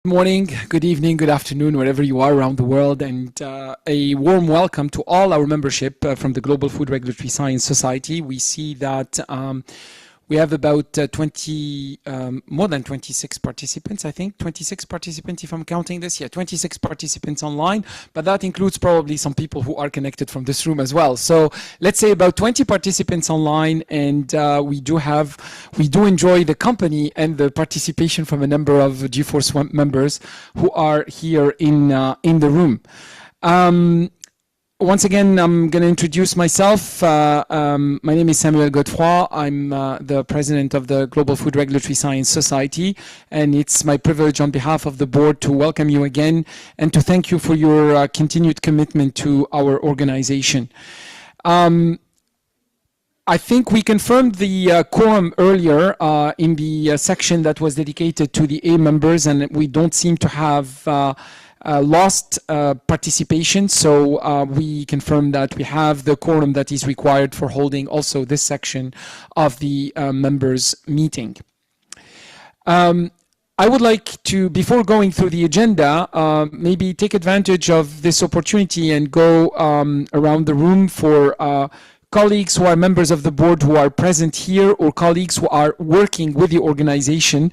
Morning, good evening, good afternoon, wherever you are around the world, and a warm welcome to all our membership from the Global Food Regulatory Science Society. We see that we have about more than 26 participants, I think, 26 participants if I'm counting this, yeah, 26 participants online, but that includes probably some people who are connected from this room as well. So let's say about 20 participants online, and we do enjoy the company and the participation from a number of GFoRSS members who are here in the room. Once again, I'm going to introduce myself. My name is Samuel Godefroy. I'm the president of the Global Food Regulatory Science Society, and it's my privilege on behalf of the board to welcome you again and to thank you for your continued commitment to our organization. I think we confirmed the quorum earlier in the section that was dedicated to the A members, and we don't seem to have lost participation, so we confirm that we have the quorum that is required for holding also this section of the members meeting. I would like to, before going through the agenda, maybe take advantage of this opportunity and go around the room for colleagues who are members of the board who are present here, or colleagues who are working with the organization,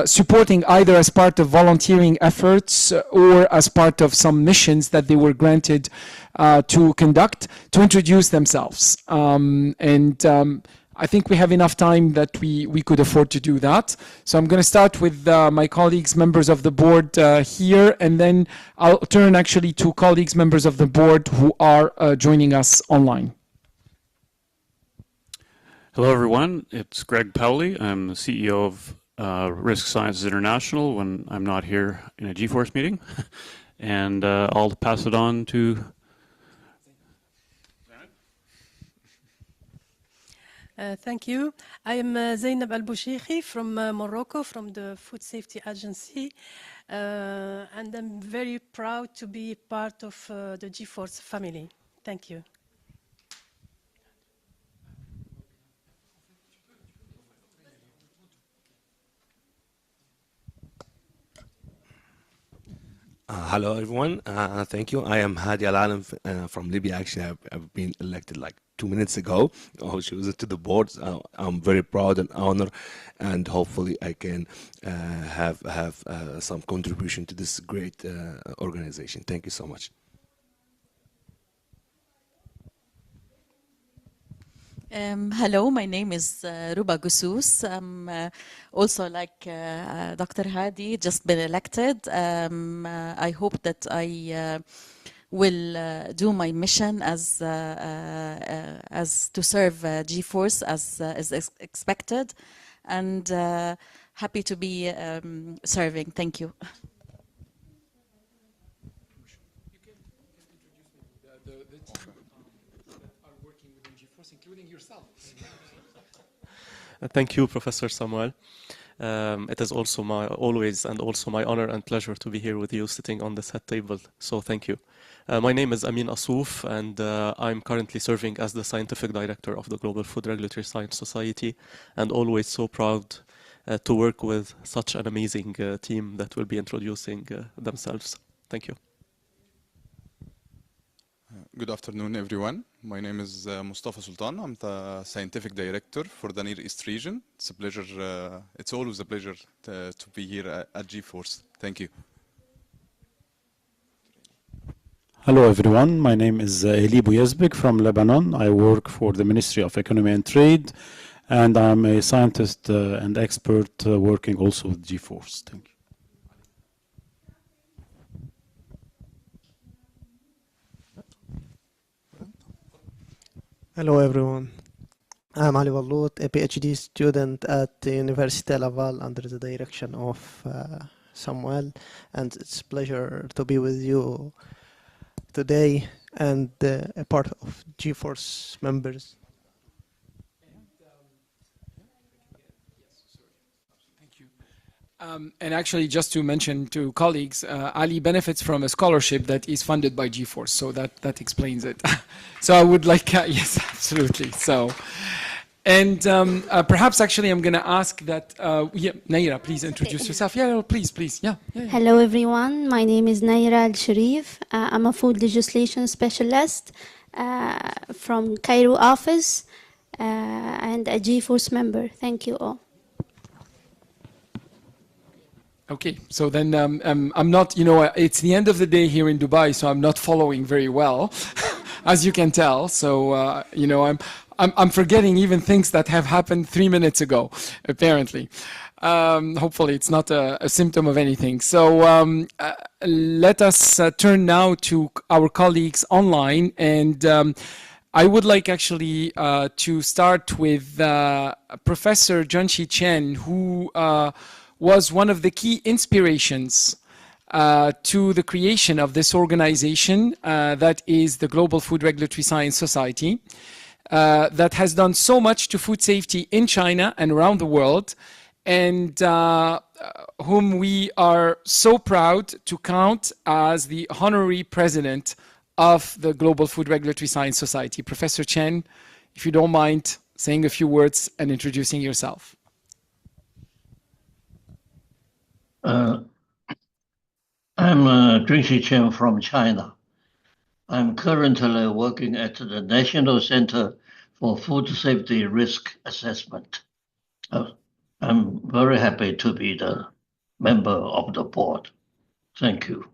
supporting either as part of volunteering efforts or as part of some missions that they were granted to conduct, to introduce themselves. I think we have enough time that we could afford to do that. So I'm going to start with my colleagues, members of the board here, and then I'll turn actually to colleagues, members of the board who are joining us online. Hello, everyone. It's Greg Powley. I'm the CEO of Risk Sciences International when I'm not here in a GFoRSS meeting. And I'll pass it on to thank you. I am Zainab Al-Boucheikhi from Morocco, from the Food Safety Agency. And I'm very proud to be part of the GFoRSS family. Thank you. Hello, everyone. Thank you. I am Hadi Al-Alam from Libya. Actually, I've been elected like 2 minutes ago. I was chosen to the board. I'm very proud and honored, and hopefully I can have some contribution to this great organization. Thank you so much. Hello, my name is Ruba Gusous. I'm also like Dr. Hadi, just been elected. I hope that I will do my mission as to serve GFoRSS as expected, and happy to be serving. Thank you. Thank you, Professor Samuel. It is also always my honor and pleasure to be here with you, sitting on this head table. So thank you. My name is Amin Assouf, and I'm currently serving as the scientific director of the Global Food Regulatory Science Society, and always so proud to work with such an amazing team that will be introducing themselves. Thank you. Good afternoon, everyone. My name is Mustafa Sultan. I'm the scientific director for the Near East region. It's a pleasure. It's always a pleasure to be here at GFoRSS. Thank you. Hello, everyone. My name is Eli Bouyazbek from Lebanon. I work for the Ministry of Economy and Trade, and I'm a scientist and expert working also with GFoRSS. Thank you. Hello everyone, I'm Ali Wallout, a PhD student at the Université Laval under the direction of Samuel, and it's a pleasure to be with you today and a part of GFoRSS members. And actually, just to mention to colleagues, Ali benefits from a scholarship that is funded by GFoRSS, so that explains it. So I would like, yes, absolutely. So And perhaps actually I'm going to ask that, yeah, Naira, please introduce yourself. Yeah, please, please. Yeah. Hello, everyone. My name is Naira Al Sharif. I'm a food legislation specialist from Cairo office and a GFoRSS member. Thank you all. Okay, so then I'm not, it's the end of the day here in Dubai, so I'm not following very well, as you can tell. So, I'm forgetting even things that have happened 3 minutes ago, apparently. Hopefully it's not a symptom of anything. So let us turn now to our colleagues online. And I would like actually to start with Professor Junshi Chen, who was one of the key inspirations to the creation of this organization that is the Global Food Regulatory Science Society, that has done so much to food safety in China and around the world, and whom we are so proud to count as the honorary president of the Global Food Regulatory Science Society. Professor Chen, if you don't mind saying a few words and introducing yourself. I'm Junxi Chen from China. I'm currently working at the National Center for Food Safety Risk Assessment. I'm very happy to be the member of the board. Thank you.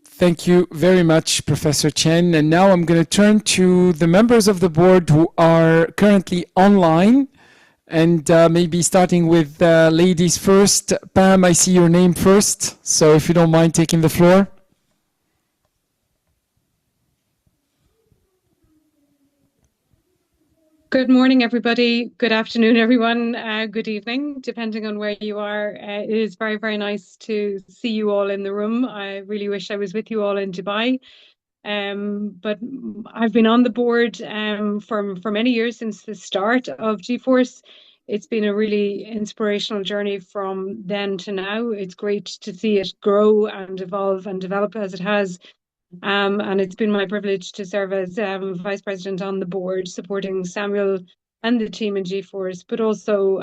Thank you very much, Professor Chen. And now I'm going to turn to the members of the board who are currently online. And maybe starting with ladies first. Pam, I see your name first. So if you don't mind taking the floor. Good morning, everybody. Good afternoon, everyone. Good evening, depending on where you are. It is very, very nice to see you all in the room. I really wish I was with you all in Dubai. But I've been on the board for many years, since the start of GFoRSS. It's been a really inspirational journey from then to now. It's great to see it grow and evolve and develop as it has. And it's been my privilege to serve as Vice President on the board, supporting Samuel and the team in GFoRSS, but also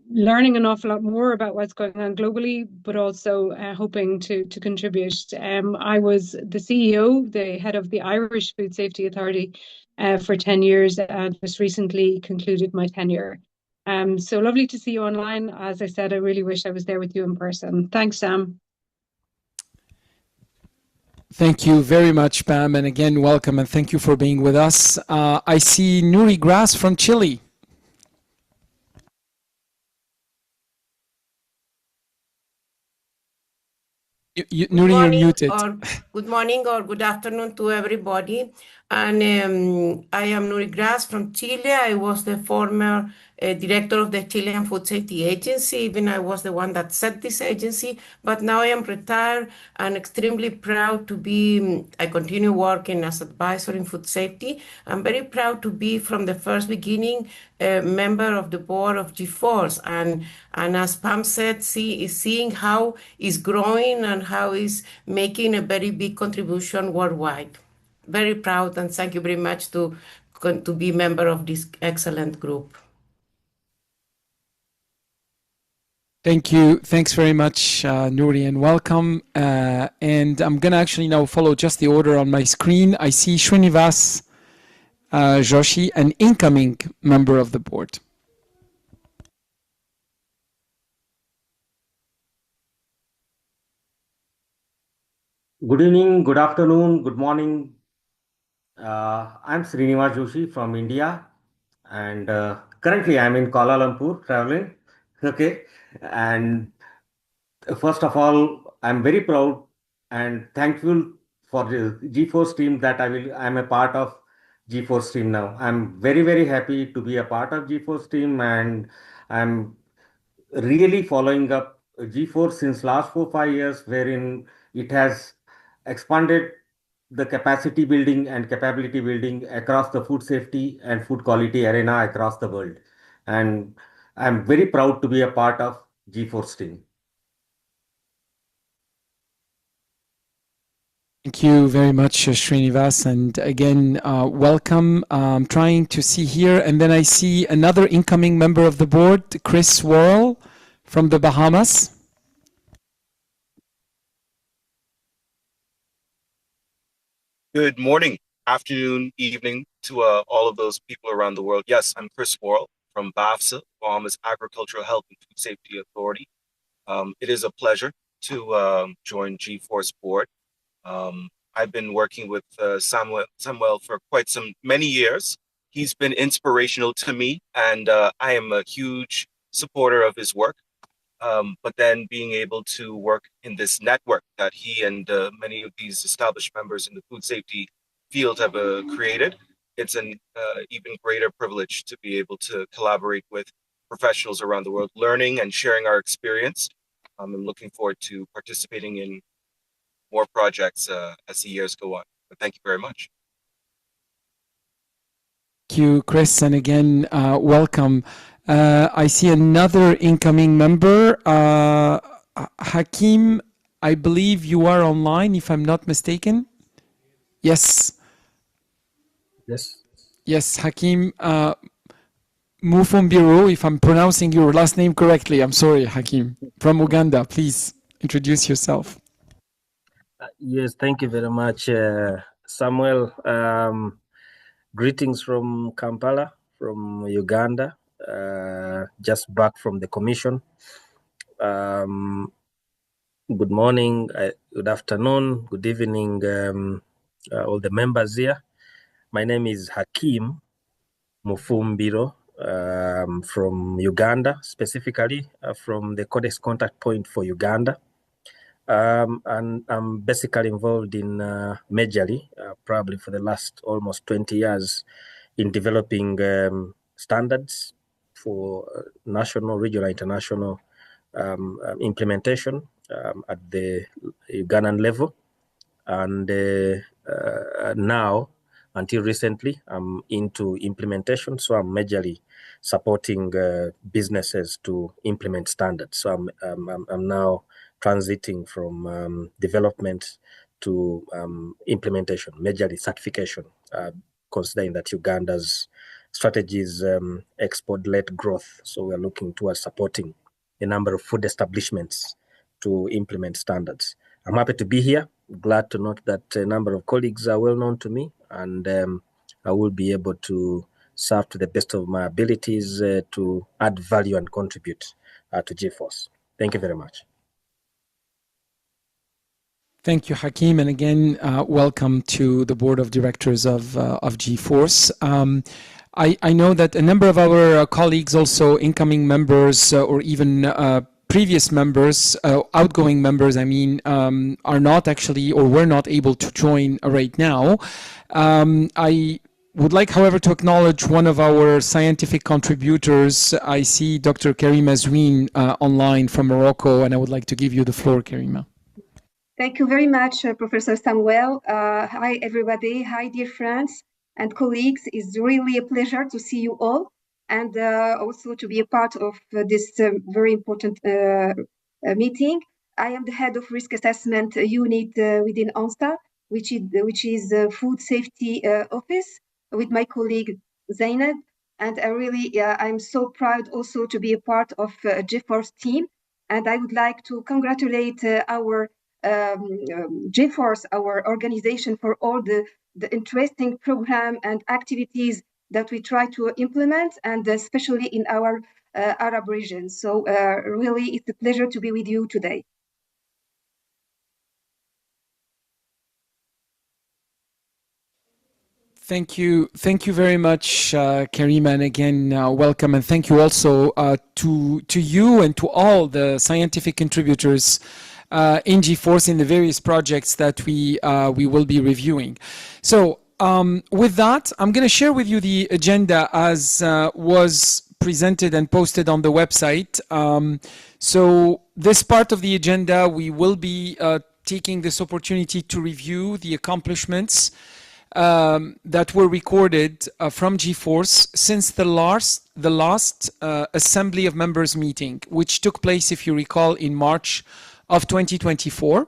learning an awful lot more about what's going on globally, but also hoping to contribute. I was the CEO, the head of the Irish Food Safety Authority for 10 years, and just recently concluded my tenure. So lovely to see you online. As I said, I really wish I was there with you in person. Thanks, Sam. Thank you very much, Pam. And again, welcome and thank you for being with us. I see Nuri Grass from Chile. Nuri, you're muted. Good morning or good afternoon to everybody. And I am Nuri Grass from Chile. I was the former director of the Chilean Food Safety Agency. Even I was the one that set this agency. But now I am retired and extremely proud to be, I continue working as advisor in food safety. I'm very proud to be from the first beginning a member of the board of GFoRSS. And as Pam said, seeing how it's growing and how it's making a very big contribution worldwide. Very proud, and thank you very much to be member of this excellent group. Thank you. Thanks very much, Nuri, and welcome. And I'm going to actually now follow just the order on my screen. I see Srinivas Joshi, an incoming member of the board. Good evening, good afternoon, good morning. I'm Srinivas Joshi from India, and currently I'm in Kuala Lumpur traveling. Okay, and first of all, I'm very proud and thankful for the GFoRSS team that I'm a part of GFoRSS team now. I'm very, very happy to be a part of GFoRSS team, and I'm really following up GFoRSS since last 4-5 years, wherein it has expanded the capacity building and capability building across the food safety and food quality arena across the world. And I'm very proud to be a part of GFoRSS team. Thank you very much, Srinivas, and again, welcome. I'm trying to see here, and then I see another incoming member of the board, Chris Worrell from the Bahamas. Good morning, afternoon, evening to all of those people around the world. Yes, I'm Chris Worrell from BAFSA, Bahamas Agricultural Health and Food Safety Authority. It is a pleasure to join GFoRSS board. I've been working with Samuel for quite many years. He's been inspirational to me, and I am a huge supporter of his work. But then being able to work in this network that he and many of these established members in the food safety field have created, it's an even greater privilege to be able to collaborate with professionals around the world, learning and sharing our experience. I'm looking forward to participating in more projects as the years go on. But thank you very much. Thank you, Chris, and again, welcome. I see another incoming member, Hakim. I believe you are online, if I'm not mistaken. Yes. Yes. Yes, Hakim Mufumbiro, if I'm pronouncing your last name correctly. I'm sorry, Hakim, from Uganda. Please introduce yourself. Yes, thank you very much, Samuel. Greetings from Kampala, from Uganda. Just back from the commission. Good morning, good afternoon, good evening, all the members here. My name is Hakim Mufumbiro from Uganda, specifically from the Codex Contact Point for Uganda. And I'm basically involved in majorly, probably for the last almost 20 years, in developing standards for national, regional, international implementation at the Ugandan level. And now, until recently, I'm into implementation. So I'm majorly supporting businesses to implement standards. So I'm now transiting from development to implementation, majorly certification, considering that Uganda's strategy is export-led growth. So we're looking towards supporting a number of food establishments to implement standards. I'm happy to be here. Glad to note that a number of colleagues are well known to me, and I will be able to serve to the best of my abilities to add value and contribute to GFoRSS. Thank you very much. Thank you, Hakim, and again, welcome to the board of directors of GFoRSS. I know that a number of our colleagues, also incoming members or even previous members, outgoing members, I mean, are not actually or were not able to join right now. I would like, however, to acknowledge one of our scientific contributors. I see Dr. Karima Zween online from Morocco, and I would like to give you the floor, Karima. Thank you very much, Professor Samuel. Hi, everybody. Hi, dear friends and colleagues. It's really a pleasure to see you all and also to be a part of this very important meeting. I am the head of risk assessment unit within ONSA, which is Food Safety Office, with my colleague Zainab. And I'm so proud also to be a part of GFoRSS team. And I would like to congratulate our GFoRSS, our organization, for all the interesting program and activities that we try to implement, and especially in our Arab region. So really, it's a pleasure to be with you today. Thank you very much, Karima, and again, welcome, and thank you also to you and to all the scientific contributors in GFoRSS in the various projects that we will be reviewing. So with that, I'm going to share with you the agenda as was presented and posted on the website. So this part of the agenda, we will be taking this opportunity to review the accomplishments that were recorded from GFoRSS since the last Assembly of Members meeting, which took place, if you recall, in March of 2024.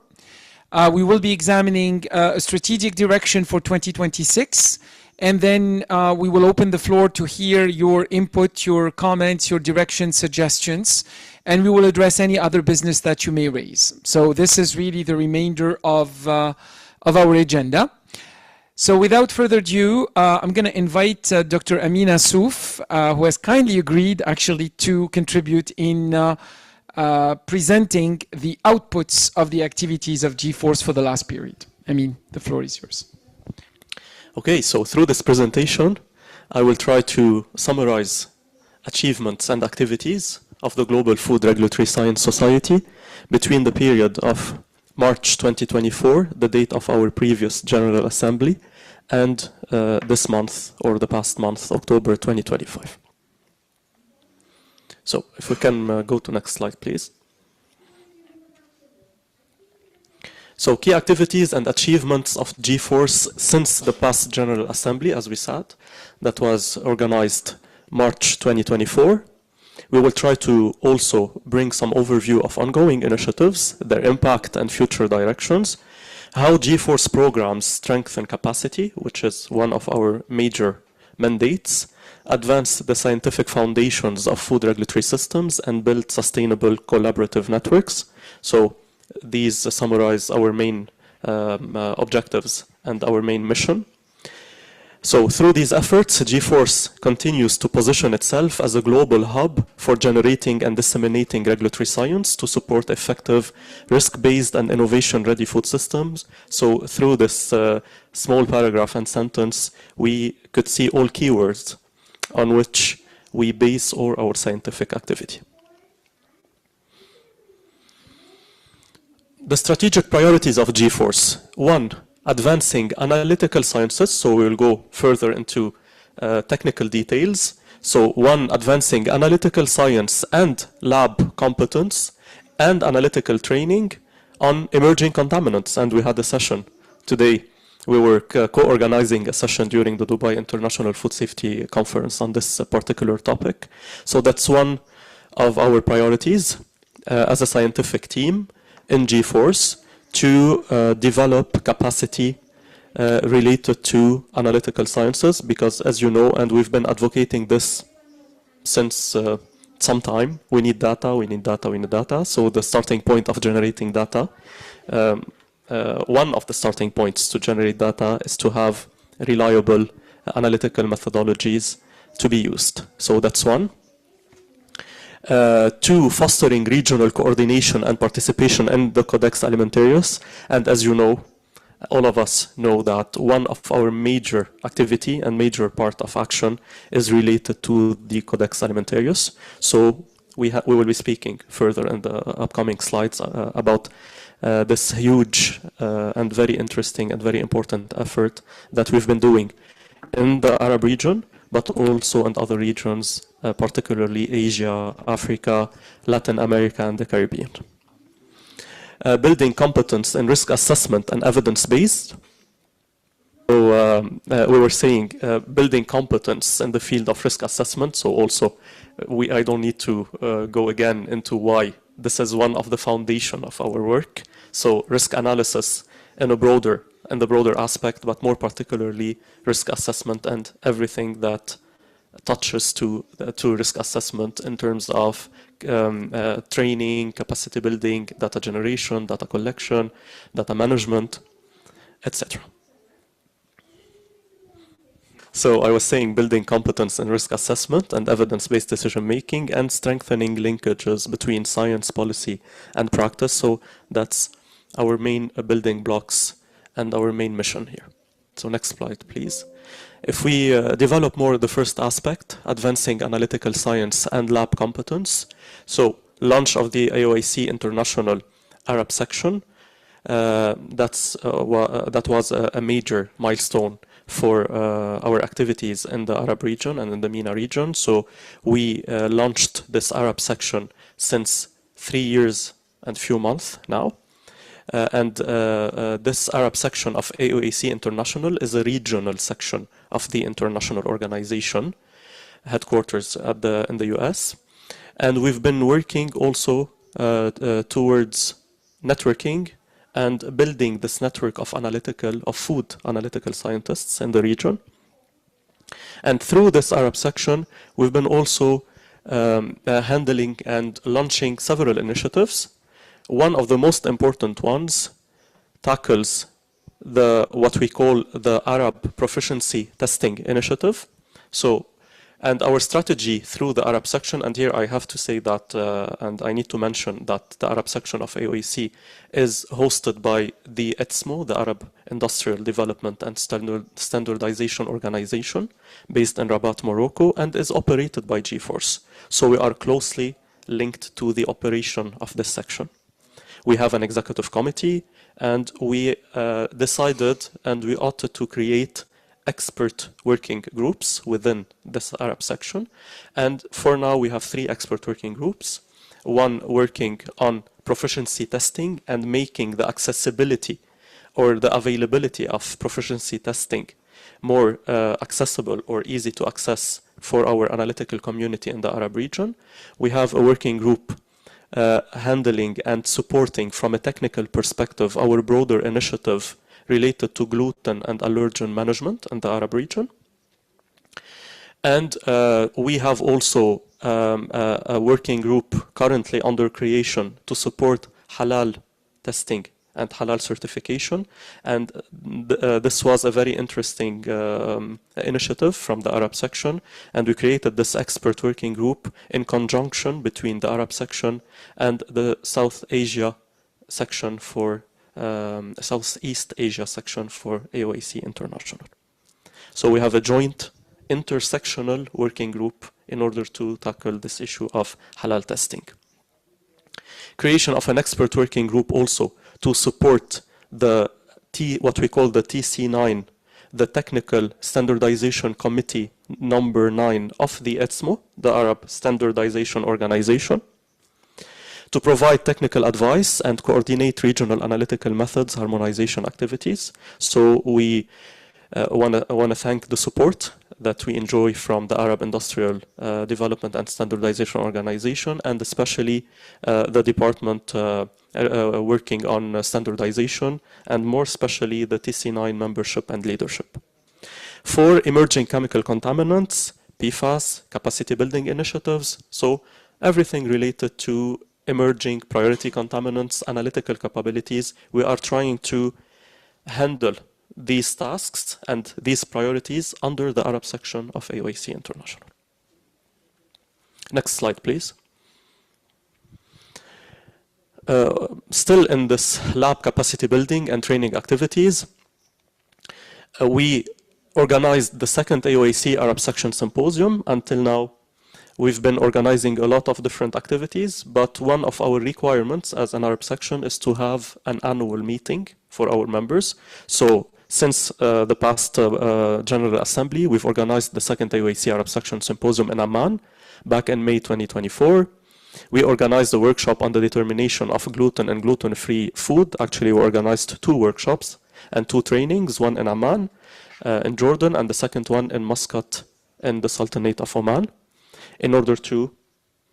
We will be examining a strategic direction for 2026. And then we will open the floor to hear your input, your comments, your direction, suggestions, and we will address any other business that you may raise. So this is really the remainder of our agenda. So without further ado, I'm going to invite Dr. Amina Souf, who has kindly agreed actually to contribute in presenting the outputs of the activities of GFoRSS for the last period. Amin, the floor is yours. Okay, so through this presentation, I will try to summarize achievements and activities of the Global Food Regulatory Science Society between the period of March 2024, the date of our previous General Assembly, and this month, or the past month, October 2025. So if we can go to next slide, please. So key activities and achievements of GFoRSS since the past General Assembly, as we said, that was organized March 2024. We will try to also bring some overview of ongoing initiatives, their impact and future directions, how GFoRSS programs strengthen capacity, which is one of our major mandates, advance the scientific foundations of food regulatory systems, and build sustainable collaborative networks. So these summarize our main objectives and our main mission. So through these efforts, GFoRSS continues to position itself as a global hub for generating and disseminating regulatory science to support effective, risk-based and innovation-ready food systems. So through this small paragraph and sentence, we could see all keywords on which we base all our scientific activity. The strategic priorities of GFoRSS. 1. Advancing analytical sciences. So we will go further into technical details. So 1. Advancing analytical science and lab competence and analytical training on emerging contaminants. And we had a session today. We were co-organizing a session during the Dubai International Food Safety Conference on this particular topic. So that's one of our priorities as a scientific team in GFoRSS to develop capacity related to analytical sciences, because as you know, and we've been advocating this since some time, we need data, we need data, we need data. So the starting point of generating data, one of the starting points to generate data is to have reliable analytical methodologies to be used. So that's one. 2. Fostering regional coordination and participation in the Codex Alimentarius. And as you know, all of us know that one of our major activity and major part of action is related to the Codex Alimentarius. So we will be speaking further in the upcoming slides about this huge and very interesting and very important effort that we've been doing in the Arab region, but also in other regions, particularly Asia, Africa, Latin America, and the Caribbean. Building competence in risk assessment and evidence-based. So we were saying building competence in the field of risk assessment. So also, I don't need to go again into why this is one of the foundation of our work. So risk analysis in the broader aspect, but more particularly risk assessment and everything that touches to risk assessment in terms of training, capacity building, data generation, data collection, data management, etc. So I was saying building competence in risk assessment and evidence-based decision making and strengthening linkages between science, policy, and practice. So that's our main building blocks and our main mission here. So next slide, please. If we develop more the first aspect, advancing analytical science and lab competence. So launch of the AOIC International Arab section. That was a major milestone for our activities in the Arab region and in the MENA region. So we launched this Arab section since 3 years and few months now. This Arab section of AOIC International is a regional section of the international organization, headquarters in the US. And we've been working also towards networking and building this network of food analytical scientists in the region. And through this Arab section, we've been also handling and launching several initiatives. One of the most important ones tackles what we call the Arab Proficiency Testing Initiative. And our strategy through the Arab section, and here I have to say that, and I need to mention that the Arab section of AOAC is hosted by the ETSMO, the Arab Industrial Development and Standardization Organization, based in Rabat, Morocco, and is operated by GFoRSS. So we are closely linked to the operation of this section. We have an executive committee, and we decided and we opted to create expert working groups within this Arab section. And for now, we have 3 expert working groups, one working on proficiency testing and making the accessibility or the availability of proficiency testing more accessible or easy to access for our analytical community in the Arab region. We have a working group handling and supporting from a technical perspective our broader initiative related to gluten and allergen management in the Arab region. And we have also a working group currently under creation to support halal testing and halal certification. And this was a very interesting initiative from the Arab section. And we created this expert working group in conjunction between the Arab section and the South Asia section for Southeast Asia section for AOAC International. So we have a joint intersectional working group in order to tackle this issue of halal testing. Creation of an expert working group also to support the what we call the TC9, the Technical Standardization Committee number 9 of the ETSMO, the Arab Standardization Organization, to provide technical advice and coordinate regional analytical methods harmonization activities. So we want to thank the support that we enjoy from the Arab Industrial Development and Standardization Organization, and especially the department working on standardization, and more especially the TC9 membership and leadership. For emerging chemical contaminants, PFAS, capacity building initiatives, so everything related to emerging priority contaminants, analytical capabilities, we are trying to handle these tasks and these priorities under the Arab section of AOAC International. Next slide, please. Still in this lab capacity building and training activities, we organized the second AOAC Arab section symposium. Until now, we've been organizing a lot of different activities, but one of our requirements as an Arab section is to have an annual meeting for our members. So since the past General Assembly, we've organized the second AOAC Arab section symposium in Amman back in May 2024. We organized a workshop on the determination of gluten and gluten-free food. Actually, we organized 2 workshops and 2 trainings, one in Amman in Jordan and the second one in Muscat in the Sultanate of Oman, in order to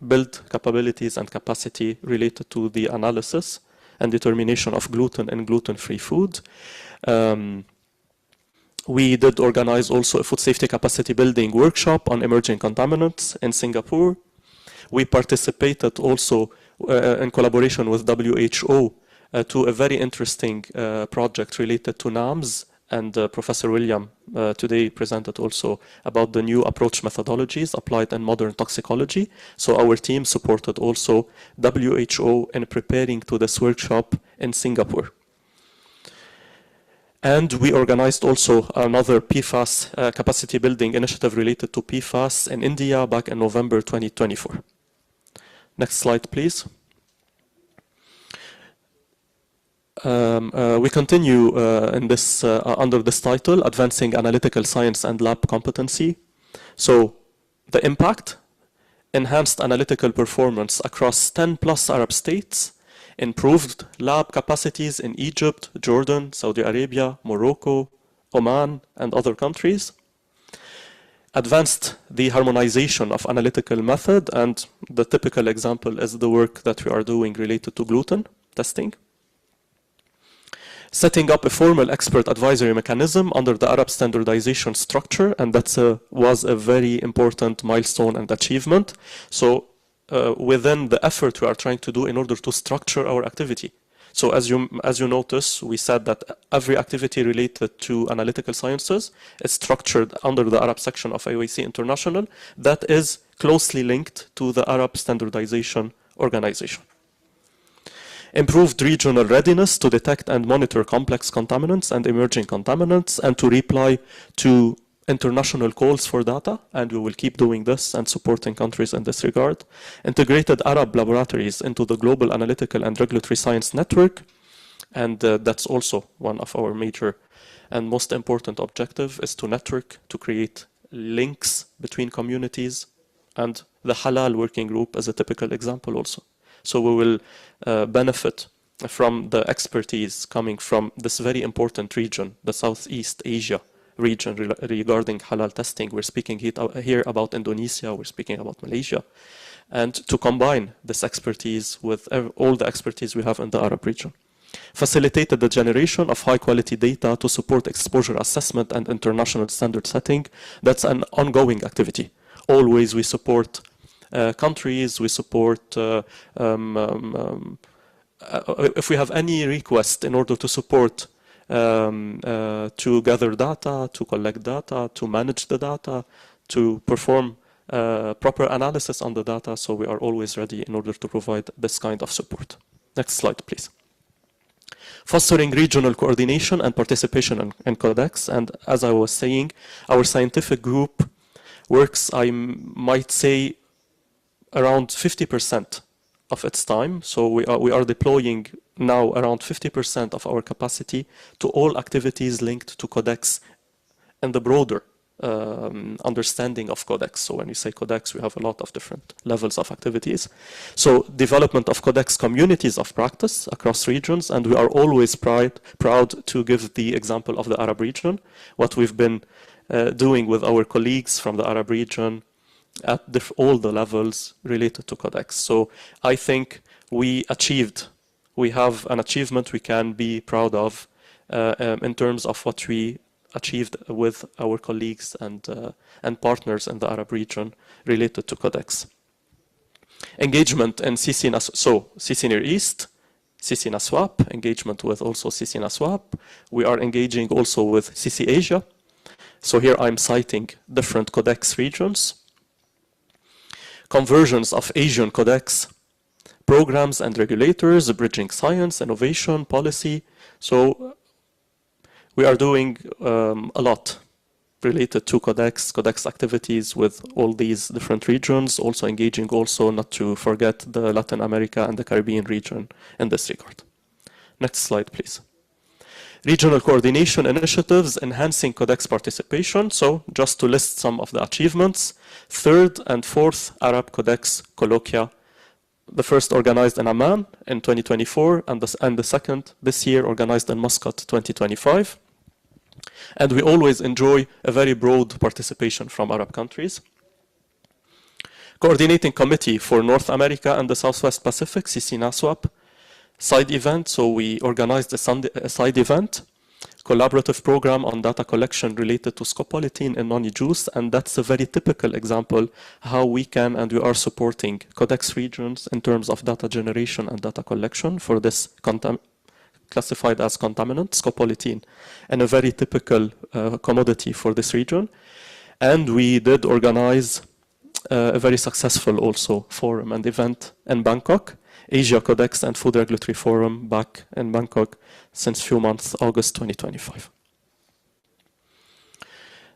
build capabilities and capacity related to the analysis and determination of gluten and gluten-free food. We did organize also a food safety capacity building workshop on emerging contaminants in Singapore. We participated also in collaboration with WHO to a very interesting project related to NAMs, and Professor William today presented also about the new approach methodologies applied in modern toxicology. So our team supported also WHO in preparing to this workshop in Singapore. And we organized also another PFAS capacity building initiative related to PFAS in India back in November 2024. Next slide, please. We continue in this under this title, Advancing Analytical Science and Lab Competency. So the impact, enhanced analytical performance across 10+ Arab states, improved lab capacities in Egypt, Jordan, Saudi Arabia, Morocco, Oman, and other countries. Advanced the harmonization of analytical method, and the typical example is the work that we are doing related to gluten testing. Setting up a formal expert advisory mechanism under the Arab standardization structure, and that was a very important milestone and achievement. So within the effort we are trying to do in order to structure our activity. So as you notice, we said that every activity related to analytical sciences is structured under the Arab section of IOAC International that is closely linked to the Arab Standardization Organization. Improved regional readiness to detect and monitor complex contaminants and emerging contaminants, and to reply to international calls for data, and we will keep doing this and supporting countries in this regard. Integrated Arab laboratories into the global analytical and regulatory science network, and that's also one of our major and most important objective, is to network, to create links between communities, and the Halal working group is a typical example also. So we will benefit from the expertise coming from this very important region, the Southeast Asia region regarding halal testing. We're speaking here about Indonesia, we're speaking about Malaysia, and to combine this expertise with all the expertise we have in the Arab region. Facilitated the generation of high quality data to support exposure assessment and international standard setting. That's an ongoing activity. Always we support countries, we support, if we have any request in order to support to gather data, to collect data, to manage the data, to perform proper analysis on the data. So we are always ready in order to provide this kind of support. Next slide, please. Fostering regional coordination and participation in Codex. And as I was saying, our scientific group works, I might say, around 50% of its time. So we are deploying now around 50% of our capacity to all activities linked to Codex and the broader understanding of Codex. So when you say Codex, we have a lot of different levels of activities. So development of Codex communities of practice across regions, and we are always proud to give the example of the Arab region, what we've been doing with our colleagues from the Arab region at all the levels related to Codex. So I think we have an achievement we can be proud of in terms of what we achieved with our colleagues and partners in the Arab region related to Codex. Engagement in CC Near East, CC NASWAP, engagement with also CC NASWAP. We are engaging also with CC Asia. So here I'm citing different Codex regions. Conversions of Asian Codex programs and regulators, bridging science, innovation, policy. So we are doing a lot related to Codex activities with all these different regions, also engaging also, not to forget, the Latin America and the Caribbean region in this regard. Next slide, please. Regional coordination initiatives enhancing Codex participation. So just to list some of the achievements, 3rd and 4th Arab Codex colloquia, the first organized in Amman in 2024, and the second this year organized in Muscat 2025. And we always enjoy a very broad participation from Arab countries. Coordinating Committee for North America and the Southwest Pacific, CC NASWAP, side event. So we organized a side event, collaborative program on data collection related to scopolamine and noni juice, and that's a very typical example how we can and we are supporting Codex regions in terms of data generation and data collection for this classified as contaminant, scopolamine, and a very typical commodity for this region. And we did organize a very successful also forum and event in Bangkok, Asia Codex and Food Regulatory Forum back in Bangkok since few months, August 2025.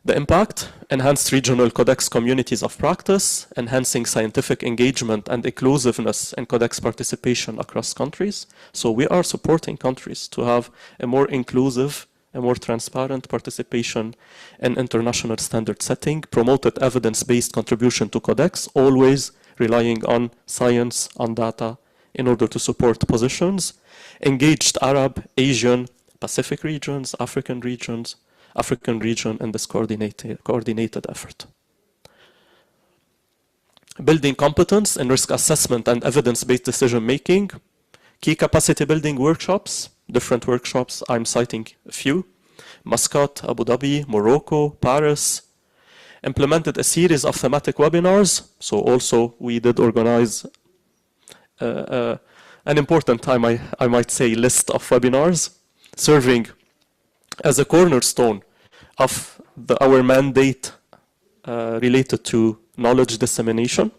The impact: enhanced regional Codex communities of practice, enhancing scientific engagement and inclusiveness in Codex participation across countries. So we are supporting countries to have a more inclusive, a more transparent participation in international standard setting, promoted evidence-based contribution to Codex, always relying on science, on data, in order to support positions, engaged Arab, Asian, Pacific regions, African region in this coordinated effort. Building competence in risk assessment and evidence-based decision making, key capacity building workshops different workshops. I'm citing a few: Muscat, Abu Dhabi, Morocco, Paris. Implemented a series of thematic webinars. So also we did organize an important, I might say, list of webinars, serving as a cornerstone of our mandate related to knowledge dissemination.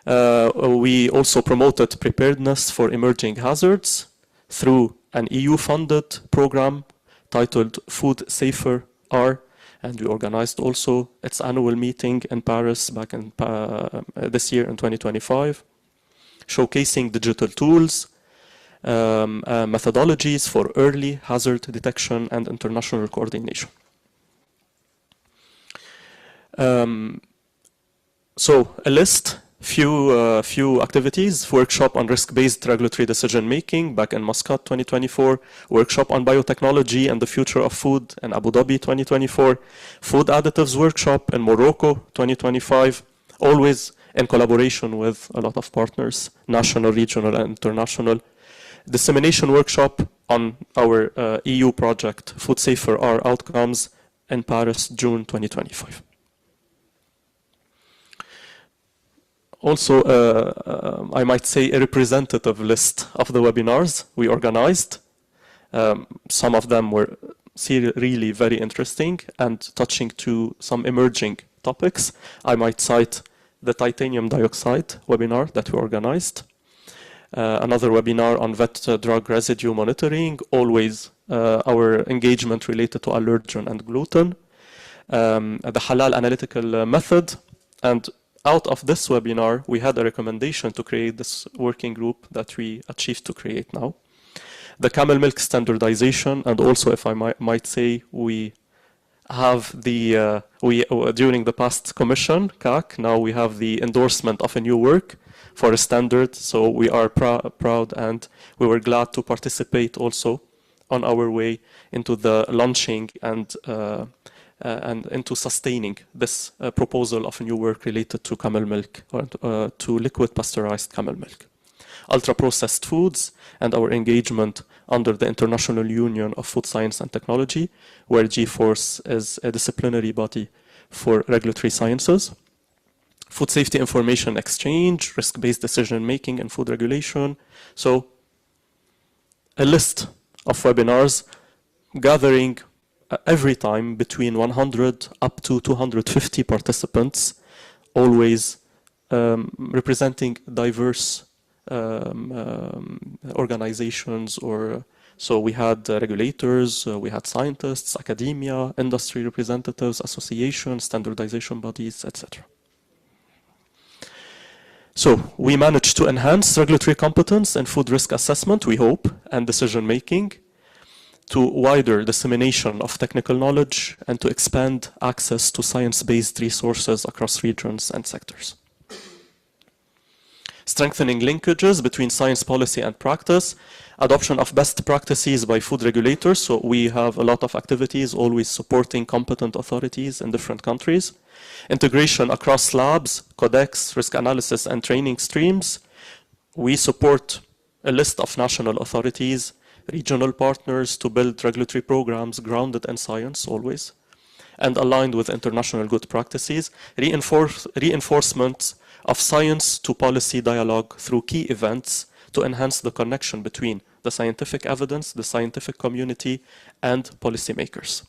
We also promoted preparedness for emerging hazards through an EU-funded program titled Food Safer R, and we organized also its annual meeting in Paris back in this year in 2025, showcasing digital tools, methodologies for early hazard detection and international coordination. So a list, few activities: workshop on risk-based regulatory decision-making back in Muscat 2024, workshop on biotechnology and the future of food in Abu Dhabi 2024, food additives workshop in Morocco 2025, always in collaboration with a lot of partners, national, regional, and international. Dissemination workshop on our EU project, Food Safer R Outcomes, in Paris, June 2025. Also, I might say a representative list of the webinars we organized. Some of them were really very interesting and touching to some emerging topics. I might cite the titanium dioxide webinar that we organized. Another webinar on vet drug residue monitoring, always our engagement related to allergen and gluten. The halal analytical method. And out of this webinar, we had a recommendation to create this working group that we achieved to create now. The camel milk standardization, and also, if I might say, we have the, during the past commission, CAC, now we have the endorsement of a new work for a standard, so we are proud and we were glad to participate also on our way into the launching and into sustaining this proposal of a new work related to camel milk, or to liquid pasteurized camel milk. Ultra-processed foods and our engagement under the International Union of Food Science and Technology, where GFoRSS is a disciplinary body for regulatory sciences. Food safety information exchange, risk-based decision-making and food regulation. So a list of webinars gathering every time between 100 up to 250 participants, always representing diverse organizations, or so we had regulators, we had scientists, academia, industry representatives, associations, standardization bodies, etc. So we managed to enhance regulatory competence and food risk assessment, we hope, and decision making, to wider dissemination of technical knowledge and to expand access to science-based resources across regions and sectors. Strengthening linkages between science policy and practice, adoption of best practices by food regulators. So we have a lot of activities always supporting competent authorities in different countries. Integration across labs, codex, risk analysis, and training streams. We support a list of national authorities, regional partners to build regulatory programs grounded in science always, and aligned with international good practices. Reinforcement of science to policy dialogue through key events to enhance the connection between the scientific evidence, the scientific community, and policymakers.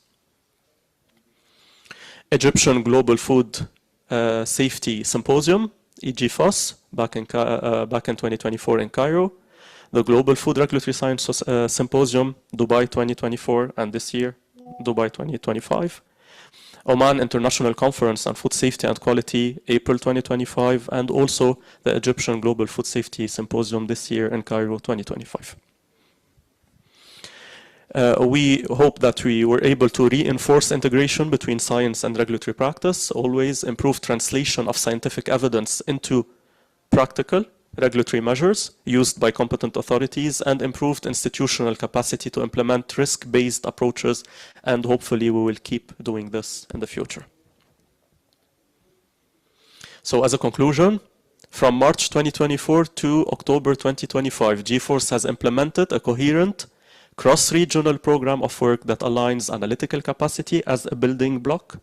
Egyptian Global Food Safety Symposium, GFoRSS, back in 2024 in Cairo. The Global Food Regulatory Science Symposium, Dubai 2024, and this year, Dubai 2025. Oman International Conference on Food Safety and Quality, April 2025, and also the Egyptian Global Food Safety Symposium this year in Cairo 2025. We hope that we were able to reinforce integration between science and regulatory practice, always improve translation of scientific evidence into practical regulatory measures used by competent authorities, and improved institutional capacity to implement risk-based approaches, and hopefully we will keep doing this in the future. So as a conclusion, from March 2024 to October 2025, GFoRSS has implemented a coherent cross-regional program of work that aligns analytical capacity as a building block,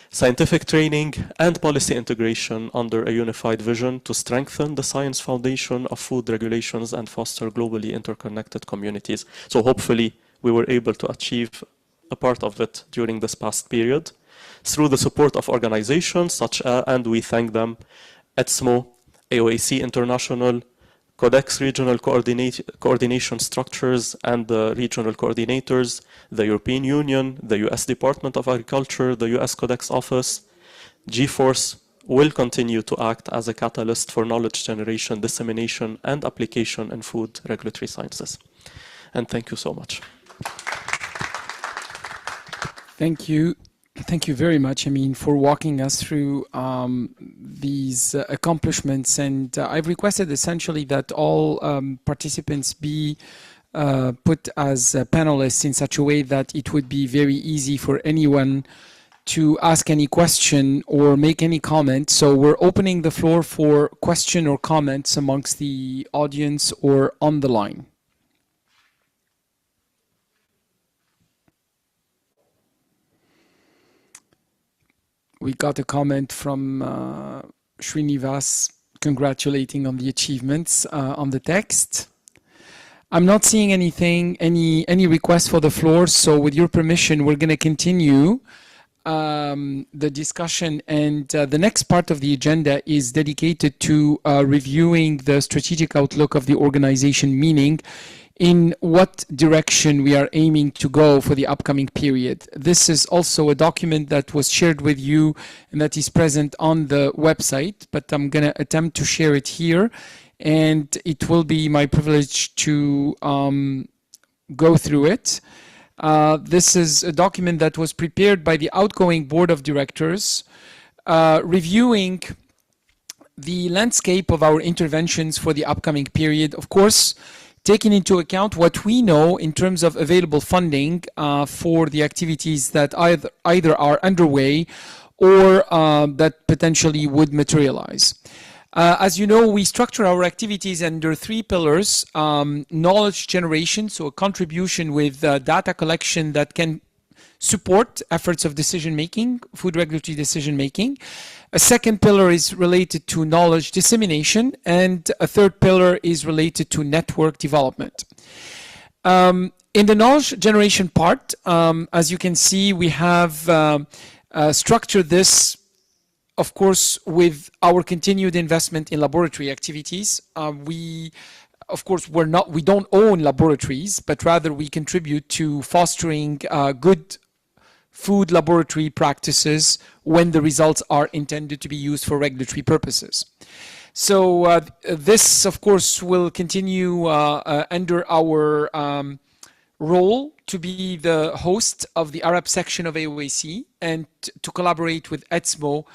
scientific training and policy integration under a unified vision to strengthen the science foundation of food regulations and foster globally interconnected communities. So hopefully we were able to achieve a part of it during this past period through the support of organizations such as, and we thank them, ETSMO, AOAC International, Codex Regional Coordination Structures and the regional coordinators, the European Union, the US Department of Agriculture, the US Codex Office. GFoRSS will continue to act as a catalyst for knowledge generation, dissemination, and application in food regulatory sciences. And thank you so much. Thank you. Thank you very much, Amin, for walking us through these accomplishments. And I've requested essentially that all participants be put as panelists in such a way that it would be very easy for anyone to ask any question or make any comment. So we're opening the floor for question or comments amongst the audience or on the line. We got a comment from Srinivas congratulating on the achievements on the text. I'm not seeing anything, any request for the floor. So with your permission, we're going to continue the discussion. And the next part of the agenda is dedicated to reviewing the strategic outlook of the organization, meaning in what direction we are aiming to go for the upcoming period. This is also a document that was shared with you and that is present on the website, but I'm going to attempt to share it here. And it will be my privilege to go through it. This is a document that was prepared by the outgoing board of directors, reviewing the landscape of our interventions for the upcoming period. Of course, taking into account what we know in terms of available funding for the activities that either are underway or that potentially would materialize. As you know, we structure our activities under three pillars: knowledge generation, so a contribution with data collection that can support efforts of decision-making, food regulatory decision-making. A second pillar is related to knowledge dissemination, and a third pillar is related to network development. In the knowledge generation part, as you can see, we have structured this, of course, with our continued investment in laboratory activities. Of course, we don't own laboratories, but rather we contribute to fostering good food laboratory practices when the results are intended to be used for regulatory purposes. So this, of course, will continue under our role to be the host of the Arab section of AOAC and to collaborate with ETSMO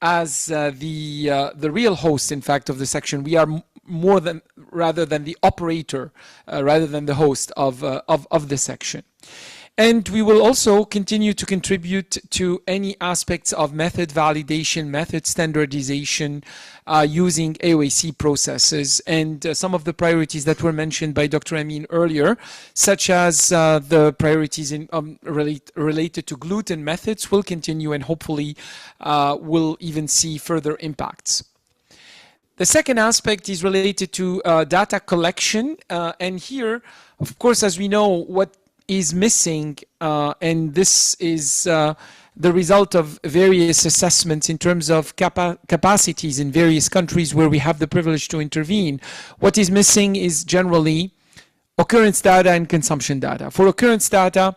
as the real host, in fact, of the section. We are rather than the operator, rather than the host of the section. And we will also continue to contribute to any aspects of method validation, method standardization using AOAC processes. And some of the priorities that were mentioned by Dr. Amin earlier, such as the priorities related to gluten methods, will continue and hopefully will even see further impacts. The second aspect is related to data collection. And here, of course, as we know, what is missing, and this is the result of various assessments in terms of capacities in various countries where we have the privilege to intervene. What is missing is generally occurrence data and consumption data. For occurrence data,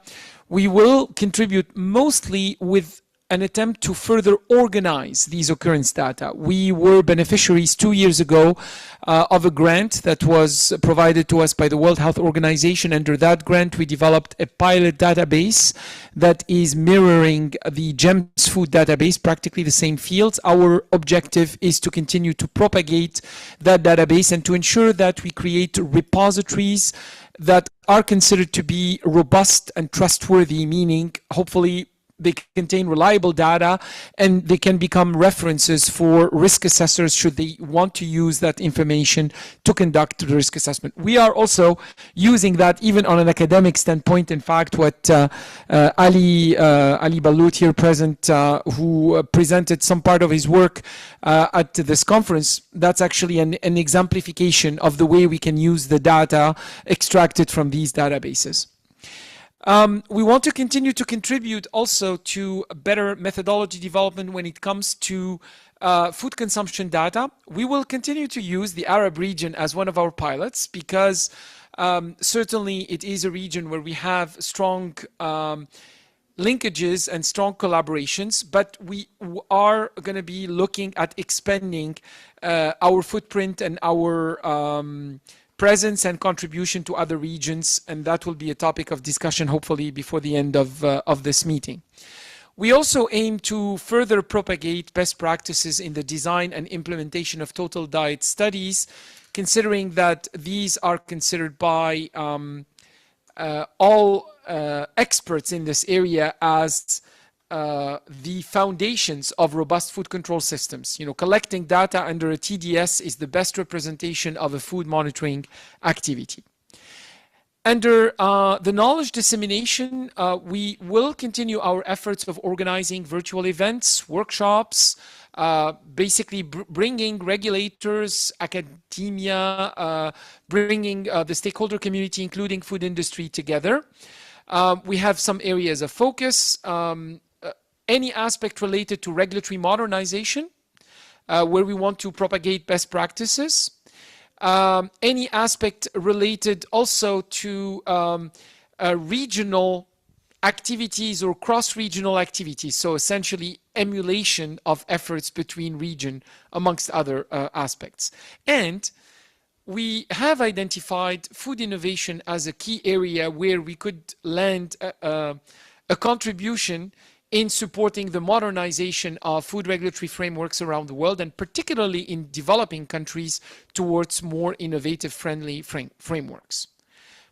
we will contribute mostly with an attempt to further organize these occurrence data. We were beneficiaries 2 years ago of a grant that was provided to us by the World Health Organization. Under that grant, we developed a pilot database that is mirroring the GEMS food database, practically the same fields. Our objective is to continue to propagate that database and to ensure that we create repositories that are considered to be robust and trustworthy, meaning hopefully they contain reliable data, and they can become references for risk assessors should they want to use that information to conduct the risk assessment. We are also using that even on an academic standpoint. In fact, what Ali Balut here present, who presented some part of his work at this conference, that's actually an exemplification of the way we can use the data extracted from these databases. We want to continue to contribute also to better methodology development when it comes to food consumption data. We will continue to use the Arab region as one of our pilots because certainly it is a region where we have strong linkages and strong collaborations, but we are going to be looking at expanding our footprint and our presence and contribution to other regions, and that will be a topic of discussion hopefully before the end of this meeting. We also aim to further propagate best practices in the design and implementation of total diet studies, considering that these are considered by all experts in this area as the foundations of robust food control systems. You know, collecting data under a TDS is the best representation of a food monitoring activity. Under the knowledge dissemination, we will continue our efforts of organizing virtual events, workshops, basically bringing regulators, academia, bringing the stakeholder community, including food industry, together. We have some areas of focus. Any aspect related to regulatory modernization, where we want to propagate best practices. Any aspect related also to regional activities or cross-regional activities, so essentially emulation of efforts between region amongst other aspects. And we have identified food innovation as a key area where we could lend a contribution in supporting the modernization of food regulatory frameworks around the world, and particularly in developing countries towards more innovative friendly frameworks.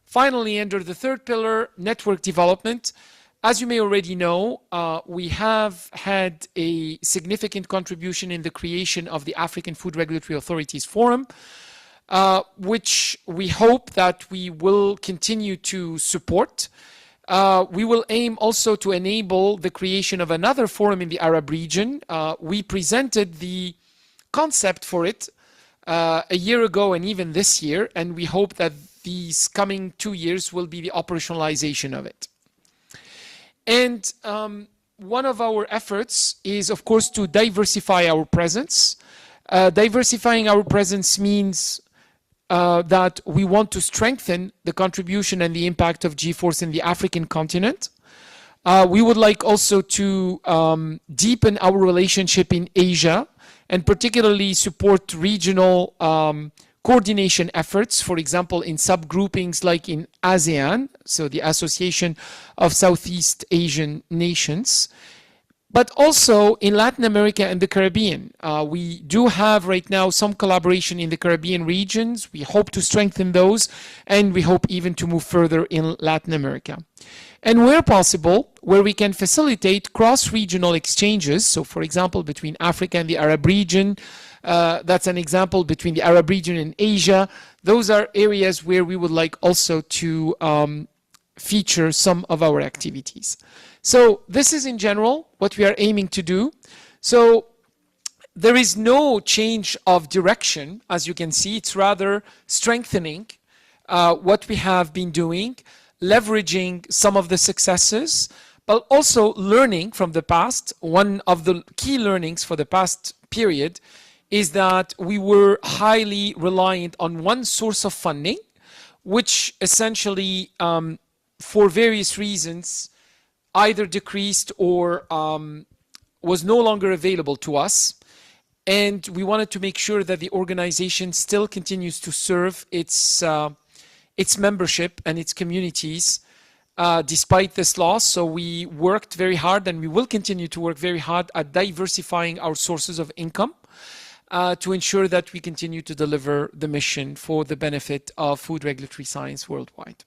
Finally, under the third pillar, network development, as you may already know, we have had a significant contribution in the creation of the African Food Regulatory Authorities Forum, which we hope that we will continue to support. We will aim also to enable the creation of another forum in the Arab region. We presented the concept for it a year ago and even this year, and we hope that these coming 2 years will be the operationalization of it. And one of our efforts is, of course, to diversify our presence. Diversifying our presence means that we want to strengthen the contribution and the impact of GFoRSS in the African continent. We would like also to deepen our relationship in Asia and particularly support regional coordination efforts, for example, in subgroupings like in ASEAN, so the Association of Southeast Asian Nations, but also in Latin America and the Caribbean. We do have right now some collaboration in the Caribbean regions. We hope to strengthen those, and we hope even to move further in Latin America. And where possible, where we can facilitate cross-regional exchanges, so for example, between Africa and the Arab region, that's an example between the Arab region and Asia. Those are areas where we would like also to feature some of our activities. So this is in general what we are aiming to do. So there is no change of direction, as you can see. It's rather strengthening what we have been doing, leveraging some of the successes, but also learning from the past. One of the key learnings for the past period is that we were highly reliant on one source of funding, which essentially, for various reasons, either decreased or was no longer available to us. And we wanted to make sure that the organization still continues to serve its membership and its communities despite this loss. So we worked very hard, and we will continue to work very hard at diversifying our sources of income to ensure that we continue to deliver the mission for the benefit of food regulatory science worldwide.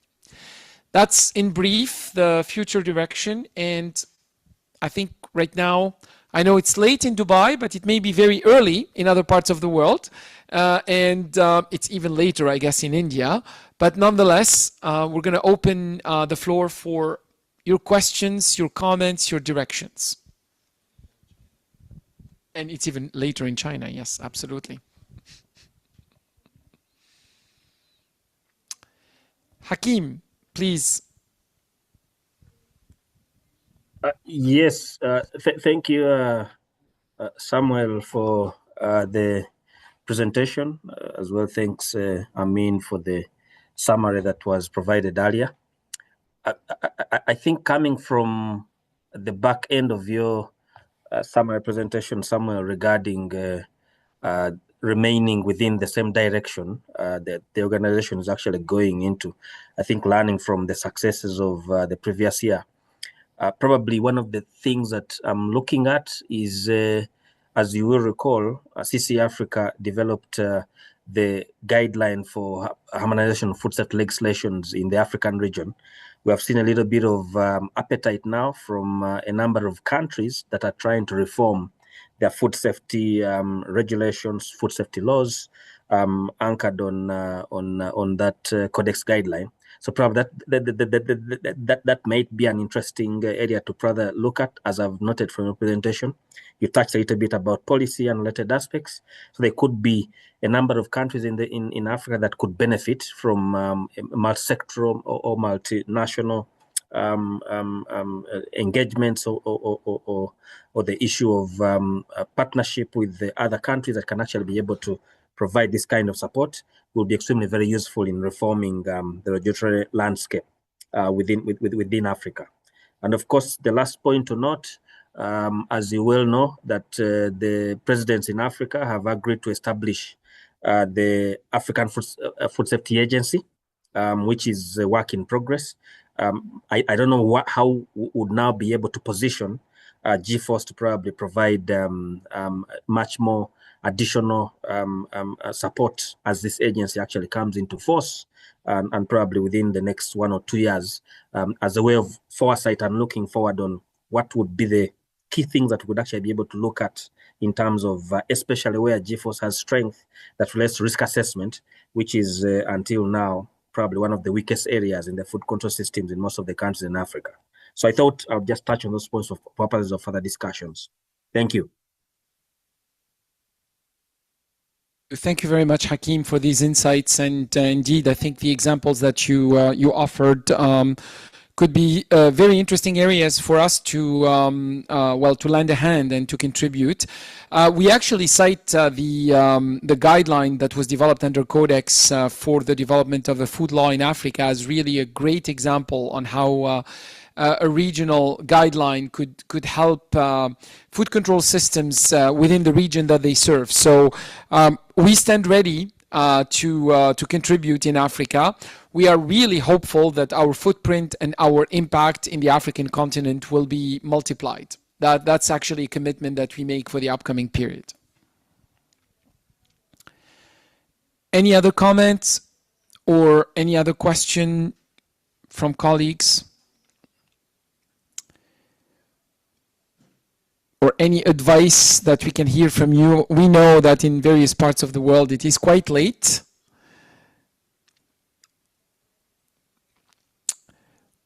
That's in brief the future direction, and I think right now, I know it's late in Dubai, but it may be very early in other parts of the world. And it's even later, I guess, in India. But nonetheless, we're going to open the floor for your questions, your comments, your directions. And it's even later in China. Yes, absolutely. Hakim, please. Yes, thank you, Samuel, for the presentation. As well, thanks, Amin, for the summary that was provided earlier. I think coming from the back end of your summary presentation, Samuel, regarding remaining within the same direction that the organization is actually going into, I think learning from the successes of the previous year. Probably one of the things that I'm looking at is, as you will recall, CC Africa developed the guideline for harmonization of food safety legislations in the African region. We have seen a little bit of appetite now from a number of countries that are trying to reform their food safety regulations, food safety laws, anchored on that codex guideline. So probably that might be an interesting area to further look at, as I've noted from your presentation. You touched a little bit about policy and related aspects. So there could be a number of countries in Africa that could benefit from multi-sectoral or multinational engagements or the issue of a partnership with the other countries that can actually be able to provide this kind of support will be extremely very useful in reforming the regulatory landscape within Africa. And of course, the last point to note, as you well know, that the presidents in Africa have agreed to establish the African Food Safety Agency, which is a work in progress. I don't know how we would now be able to position GFoRSS to probably provide much more additional support as this agency actually comes into force, and probably within the next 1 or 2 years, as a way of foresight and looking forward on what would be the key things that we would actually be able to look at in terms of, especially where GFoRSS has strength that relates to risk assessment, which is until now probably one of the weakest areas in the food control systems in most of the countries in Africa. So I thought I'll just touch on those points for purposes of further discussions. Thank you. Thank you very much, Hakim, for these insights. And indeed, I think the examples that you offered could be very interesting areas for us to to lend a hand and to contribute. We actually cite the guideline that was developed under Codex for the development of a food law in Africa as really a great example on how a regional guideline could help food control systems within the region that they serve. So we stand ready to contribute in Africa. We are really hopeful that our footprint and our impact in the African continent will be multiplied. That's actually a commitment that we make for the upcoming period. Any other comments or any other question from colleagues? Or any advice that we can hear from you? We know that in various parts of the world it is quite late.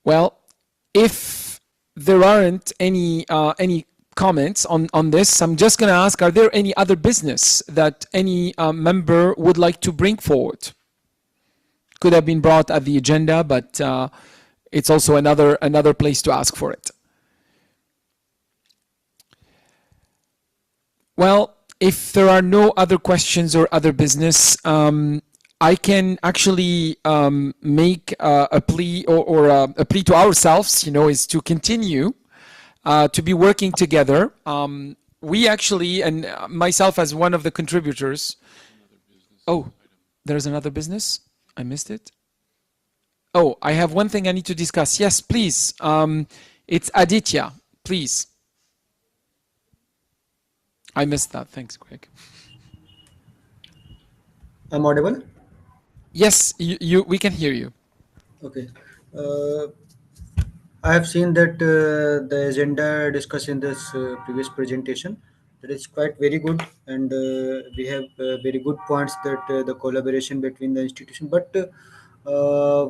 Well, if there aren't any comments on this, I'm just going to ask, are there any other business that any member would like to bring forward? Could have been brought at the agenda, but it's also another place to ask for it. Well, if there are no other questions or other business, I can actually make a plea or a plea to ourselves, is to continue to be working together. We actually, and myself as one of the contributors. Oh, there's another business? I missed it. Oh, I have one thing I need to discuss. Yes, please. It's Aditya, please. I missed that. Thanks, Greg. I'm audible? Yes, we can hear you. Okay. I have seen that the agenda discussed in this previous presentation, that is quite very good, and we have very good points that the collaboration between the institution. But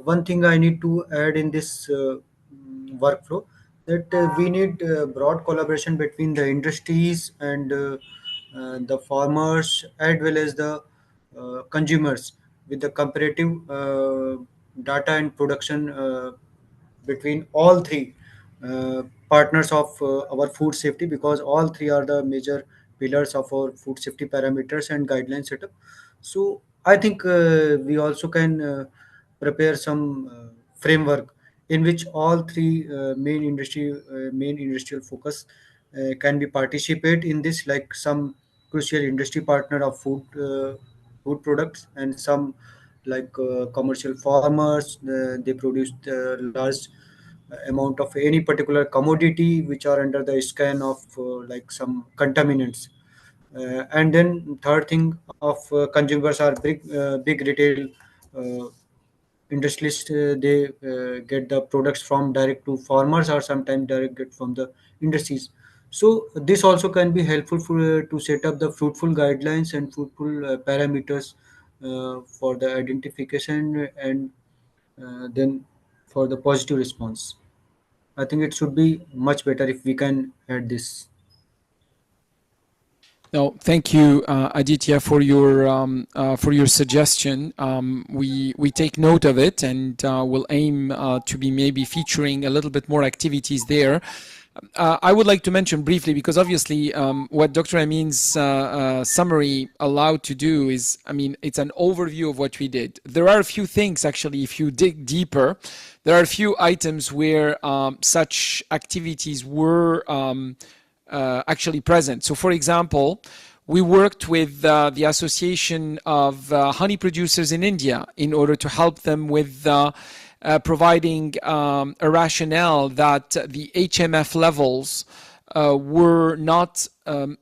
one thing I need to add in this workflow, that we need broad collaboration between the industries and the farmers as well as the consumers, with the comparative data and production between all three uh, partners of our food safety, because all three are the major pillars of our food safety parameters and guideline setup. So I think we also can prepare some framework in which all three main industrial focus can be participate in this, like some crucial industry partner of food products, and some like commercial farmers, they produce large amount of any particular commodity which are under the scan of like some contaminants. And then third thing of consumers are big retail uh, industrialists. They get the products from direct to farmers, or sometimes direct get from the industries. So this also can be helpful for to set up the fruitful guidelines and fruitful parameters for the identification, and then for the positive response. I think it should be much better if we can add this. No, thank you, Aditya, for your suggestion. We take note of it, and we'll aim to be maybe featuring a little bit more activities there. I would like to mention briefly, because obviously what Dr. Amin's summary allowed to do is, I mean, it's an overview of what we did. There are a few things, actually, if you dig deeper, there are a few items where such activities were actually present. So, for example, we worked with the Association of Honey Producers in India in order to help them with providing a rationale that the HMF levels were not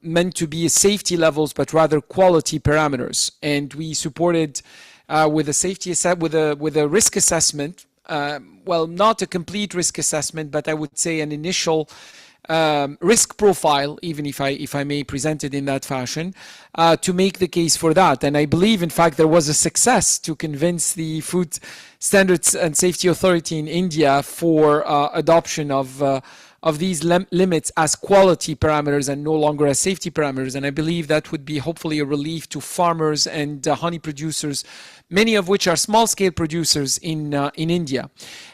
meant to be safety levels, but rather quality parameters. And we supported with a safety with a risk assessment. Well, not a complete risk assessment, but I would say an initial risk profile, even if I may present it in that fashion, to make the case for that. And I believe, in fact, there was a success to convince the Food Standards and Safety Authority in India for adoption of these limits as quality parameters and no longer as safety parameters. And I believe that would be hopefully a relief to farmers and honey producers, many of which are small-scale producers in India.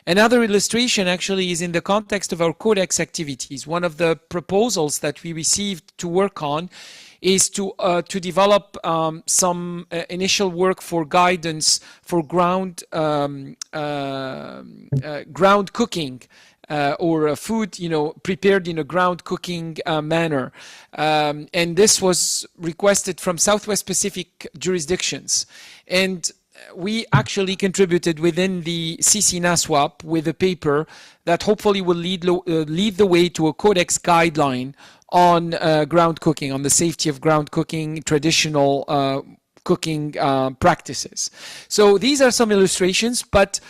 Another illustration actually is in the context of our Codex activities. One of the proposals that we received to work on is to develop some initial work for guidance for ground cooking. Or food, prepared in a ground cooking manner. And this was requested from Southwest Pacific jurisdictions. And we actually contributed within the CC NASWAP with a paper that hopefully will lead the way to a Codex guideline on ground cooking, on the safety of ground cooking, traditional cooking practices. So these are some illustrations, but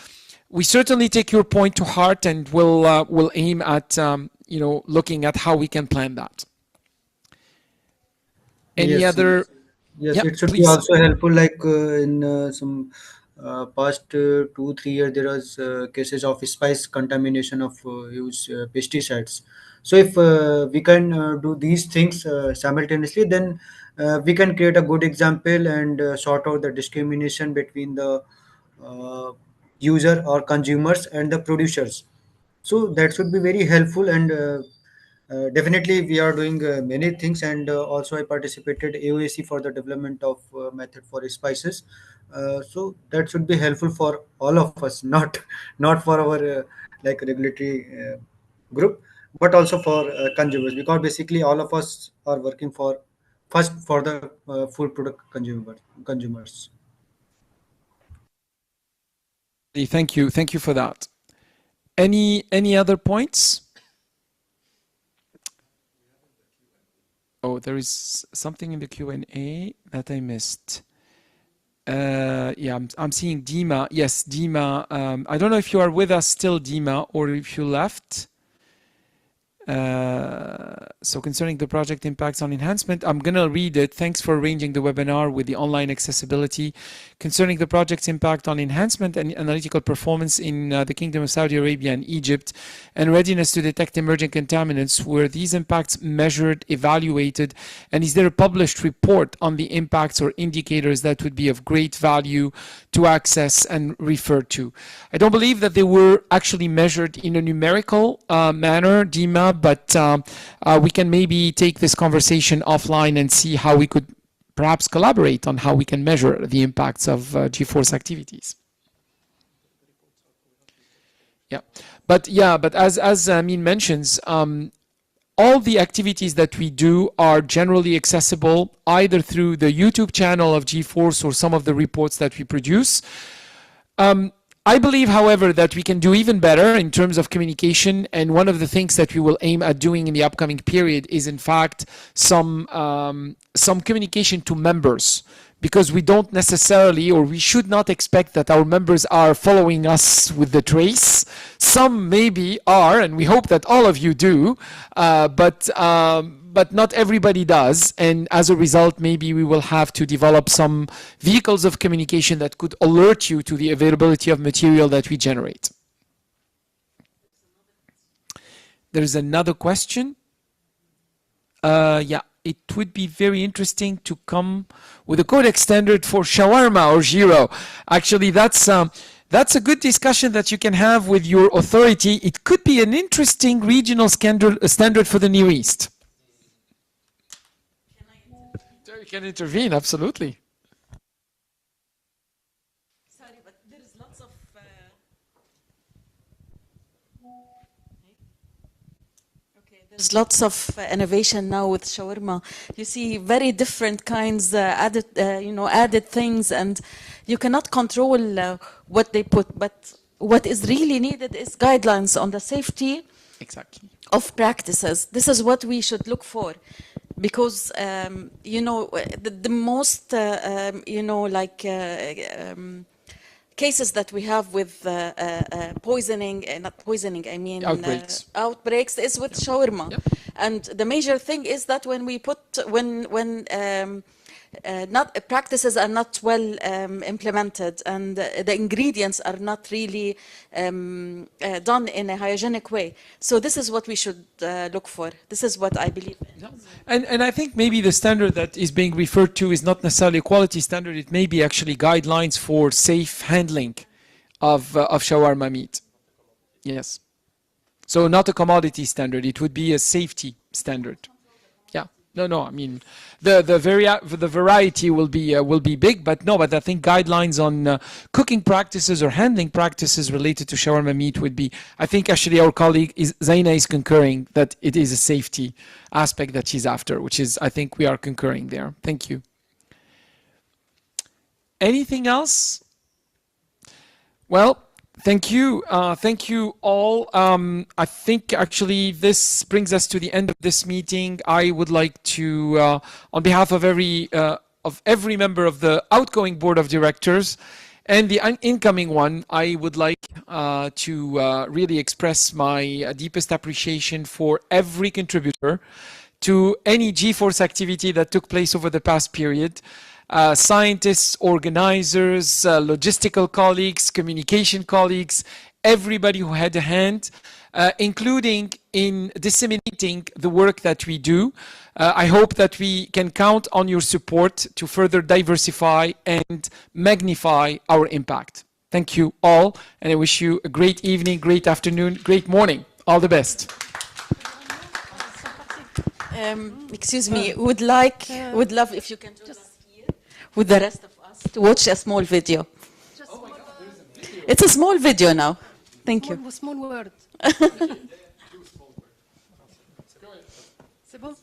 we certainly take your point to heart, and we'll aim at looking at how we can plan that. Any other? Yes, Yeah, it should be please. also helpful. Like in some past 2-3 years, there was cases of spice contamination of use pesticides. So if we can do these things simultaneously, then we can create a good example and sort out the discrimination between the uh, user or consumers and the producers. So that should be very helpful, and definitely we are doing many things. And also I participated AOAC for the development of method for spices. So that should be helpful for all of us, not for our like regulatory group, but also for consumers, because basically all of us are working for first for the food product consumers. Thank you for that. Any other points? Oh, there is something in the Q&A that I missed. Yeah, I'm seeing Dima. Yes, Dima. I don't know if you are with us still, Dima, or if you left. So concerning the project impacts on enhancement, I'm going to read it. Thanks for arranging the webinar with the online accessibility. Concerning the project's impact on enhancement and analytical performance in the Kingdom of Saudi Arabia and Egypt, and readiness to detect emerging contaminants, were these impacts measured, evaluated, and is there a published report on the impacts or indicators that would be of great value to access and refer to? I don't believe that they were actually measured in a numerical manner, Dima, but we can maybe take this conversation offline and see how we could perhaps collaborate on how we can measure the impacts of GFoRSS activities. Yeah, but as Amin mentions, all the activities that we do are generally accessible either through the YouTube channel of GFoRSS or some of the reports that we produce. I believe, however, that we can do even better in terms of communication, and one of the things that we will aim at doing in the upcoming period is, in fact, some communication to members, because we don't necessarily, or we should not expect that our members are following us with the trace. Some maybe are, and we hope that all of you do, but not everybody does, and as a result, maybe we will have to develop some vehicles of communication that could alert you to the availability of material that we generate. There's another question. Yeah, it would be very interesting to come with a codex standard for shawarma or gyro. Actually, that's a good discussion that you can have with your authority. It could be an interesting regional standard for the Near East. You can intervene, absolutely. Sorry, but there is lots of there's lots of innovation now with shawarma. You see very different kinds added things, and you cannot control what they put. But what is really needed is guidelines on the safety of practices. This is what we should look for. Because the most cases that we have with poisoning, not poisoning, I mean outbreaks is with shawarma. Yep. And the major thing is that when we put practices are not well implemented, and the ingredients are not really done in a hygienic way. So this is what we should look for. This is what I believe in. And I think maybe the standard that is being referred to is not necessarily a quality standard. It may be actually guidelines for safe handling of shawarma meat. Yes. So not a commodity standard. It would be a safety standard. No. I mean, the variety will be big, but I think guidelines on cooking practices or handling practices related to shawarma meat would be. I think actually our colleague Zaina is concurring that it is a safety aspect that she's after, which is, I think we are concurring there. Thank you. Anything else? Well. Thank you all. I think actually this brings us to the end of this meeting. I would like to, on behalf of every member of the outgoing board of directors and the incoming one, I would like to really express my deepest appreciation for every contributor to any GFoRSS activity that took place over the past period. Scientists, organizers, logistical colleagues, communication colleagues, everybody who had a hand, including in disseminating the work that we do. I hope that we can count on your support to further diversify and magnify our impact. Thank you all, and I wish you a great evening, great afternoon, great morning. All the best. Excuse me, would love if you can join us here with the rest of us to watch a small video. It's a small video now. Thank you. Small word. C'est bon?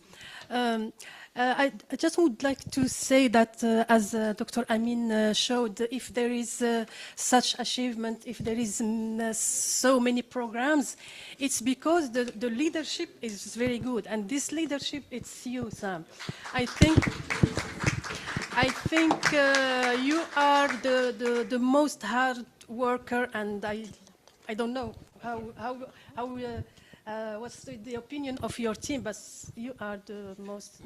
I just would like to say that, as Dr. Amin showed, if there is such achievement, if there is so many programs, it's because the leadership is very good. And this leadership, it's you, Sam. I think I think you are the most hard worker, and I don't know what's the opinion of your team, but you are the most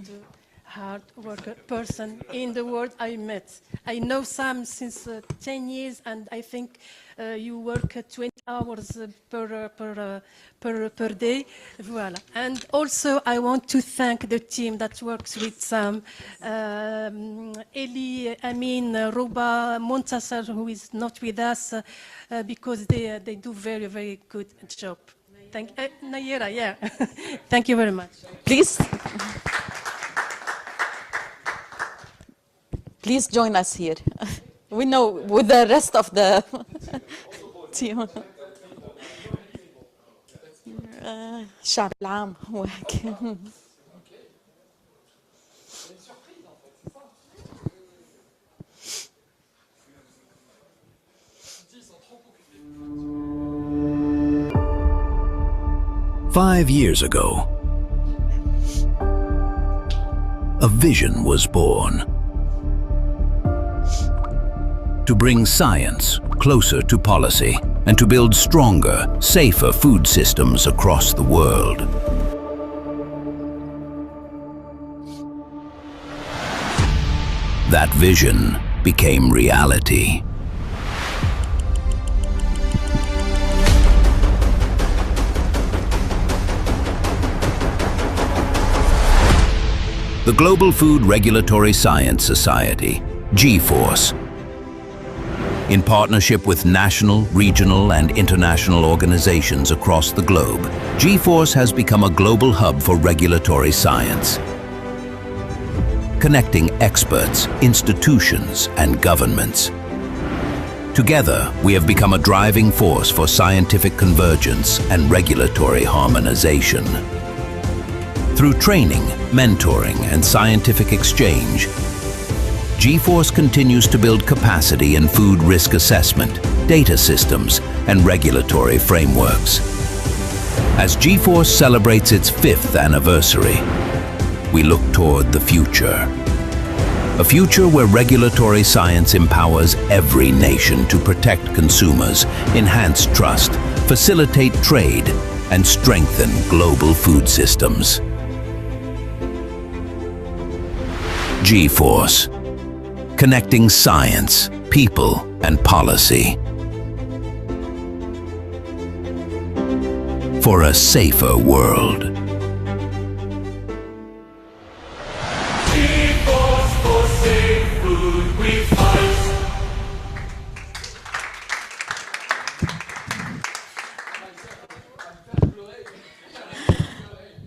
hard worker person in the world I met. I know Sam since 10 years, and I think you work 20 hours per day. Voilà. And also, I want to thank the team that works with Sam, Eli, Amin, Ruba, Montasser, who is not with us, because they do very, very good job. Thank Nayera, yeah. Thank you very much. Please join us here. We know with the rest of the team. الشعب العام هو هيك. Five years ago, a vision was born to bring science closer to policy and to build stronger, safer food systems across the world. That vision became reality. The Global Food Regulatory Science Society, GFoRSS, in partnership with national, regional, and international organizations across the globe, GFoRSS has become a global hub for regulatory science, connecting experts, institutions, and governments. Together, we have become a driving force for scientific convergence and regulatory harmonization. Through training, mentoring, and scientific exchange, GFoRSS continues to build capacity in food risk assessment, data systems, and regulatory frameworks. As GFoRSS celebrates its 5th anniversary, we look toward the future. A future where regulatory science empowers every nation to protect consumers, enhance trust, facilitate trade, and strengthen global food systems. GFoRSS, connecting science, people, and policy for a safer world. GFoRSS, for safe food we fight.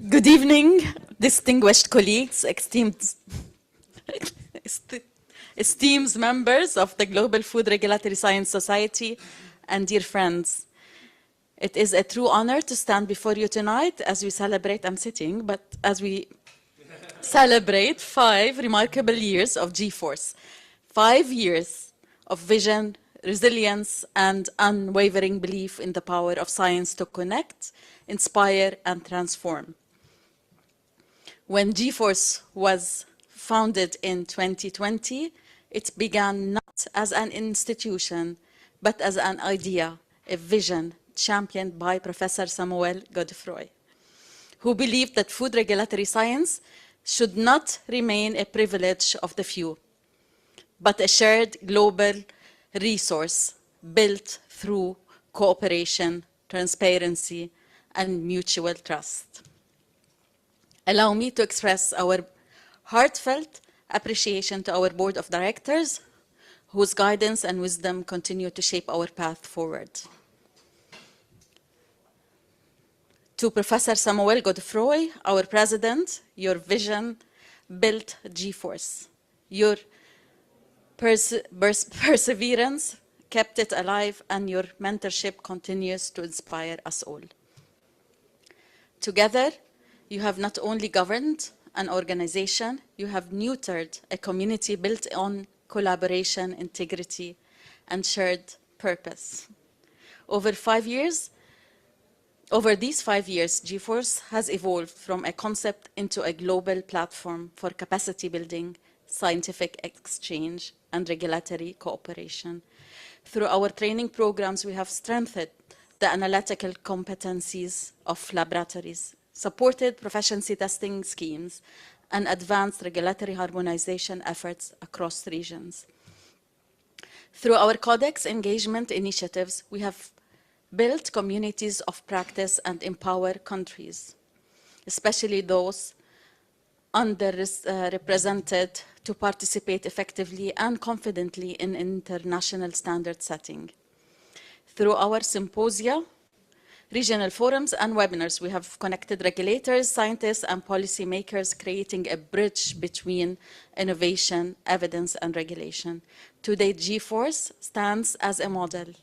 Good evening, distinguished colleagues, esteemed members of the Global Food Regulatory Science Society, and dear friends. It is a true honor to stand before you tonight as we celebrate, I'm sitting, but as we celebrate 5 remarkable years of GFoRSS. 5 years of vision, resilience, and unwavering belief in the power of science to connect, inspire, and transform. When GFoRSS was founded in 2020, it began not as an institution, but as an idea, a vision championed by Professor Samuel Godefroy, who believed that food regulatory science should not remain a privilege of the few, but a shared global resource built through cooperation, transparency, and mutual trust. Allow me to express our heartfelt appreciation to our board of directors, whose guidance and wisdom continue to shape our path forward. To Professor Samuel Godefroy, our president, your vision built GFoRSS. Your perseverance kept it alive, and your mentorship continues to inspire us all. Together, you have not only governed an organization, you have nurtured a community built on collaboration, integrity, and shared purpose. Over these 5 years, GFoRSS has evolved from a concept into a global platform for capacity building, scientific exchange, and regulatory cooperation. Through our training programs, we have strengthened the analytical competencies of laboratories, supported proficiency testing schemes, and advanced regulatory harmonization efforts across regions. Through our Codex engagement initiatives, we have built communities of practice and empower countries, especially those underrepresented, to participate effectively and confidently in international standard setting. Through our symposia, regional forums, and webinars, we have connected regulators, scientists, and policymakers, creating a bridge between innovation, evidence, and regulation. Today, GFoRSS stands as a model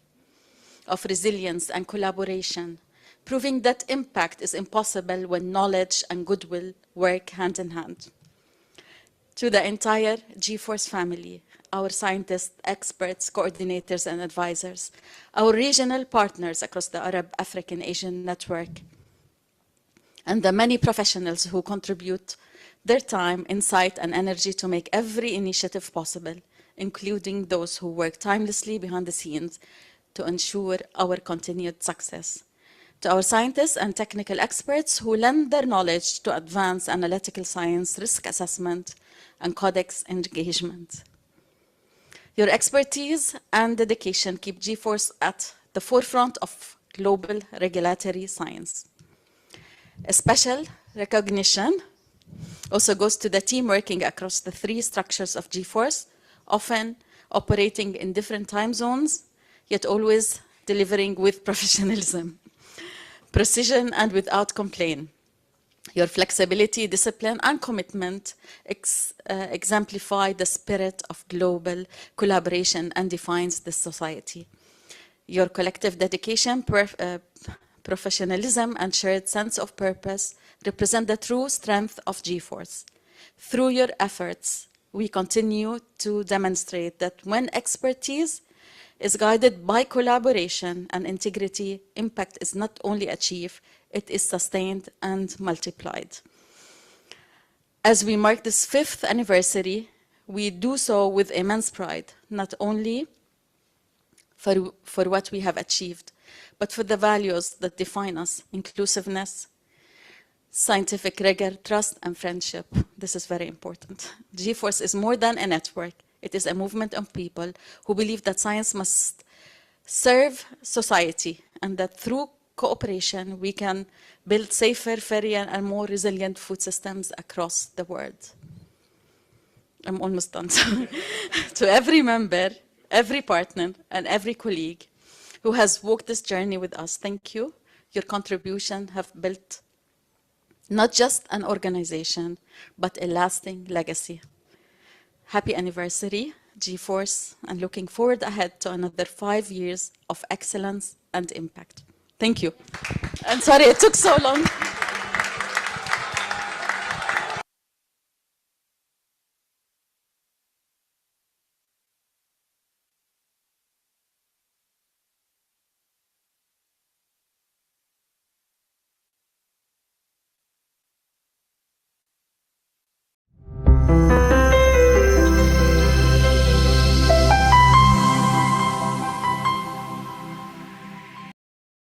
of resilience and collaboration, proving that impact is impossible when knowledge and goodwill work hand in hand. To the entire GFoRSS family, our scientists, experts, coordinators, and advisors, our regional partners across the Arab, African, Asian network, and the many professionals who contribute their time, insight, and energy to make every initiative possible, including those who work tirelessly behind the scenes to ensure our continued success. To our scientists and technical experts who lend their knowledge to advance analytical science, risk assessment, and Codex engagement. Your expertise and dedication keep GFoRSS at the forefront of global regulatory science. A special recognition also goes to the team working across the three structures of GFoRSS, often operating in different time zones, yet always delivering with professionalism, precision, and without complaint. Your flexibility, discipline, and commitment exemplify the spirit of global collaboration and defines this society. Your collective dedication, professionalism, and shared sense of purpose represent the true strength of GFoRSS. Through your efforts, we continue to demonstrate that when expertise is guided by collaboration and integrity, impact is not only achieved, it is sustained and multiplied. As we mark this 5th anniversary, we do so with immense pride, not only for what we have achieved, but for the values that define us: inclusiveness, scientific rigor, trust, and friendship. This is very important. GFoRSS is more than a network. It is a movement of people who believe that science must serve society and that through cooperation we can build safer, fairer, and more resilient food systems across the world. I'm almost done. To every member, every partner, and every colleague who has walked this journey with us, thank you. Your contribution have built not just an organization, but a lasting legacy. Happy anniversary, GFoRSS, and looking forward ahead to another 5 years of excellence and impact. Thank you. And sorry it took so long.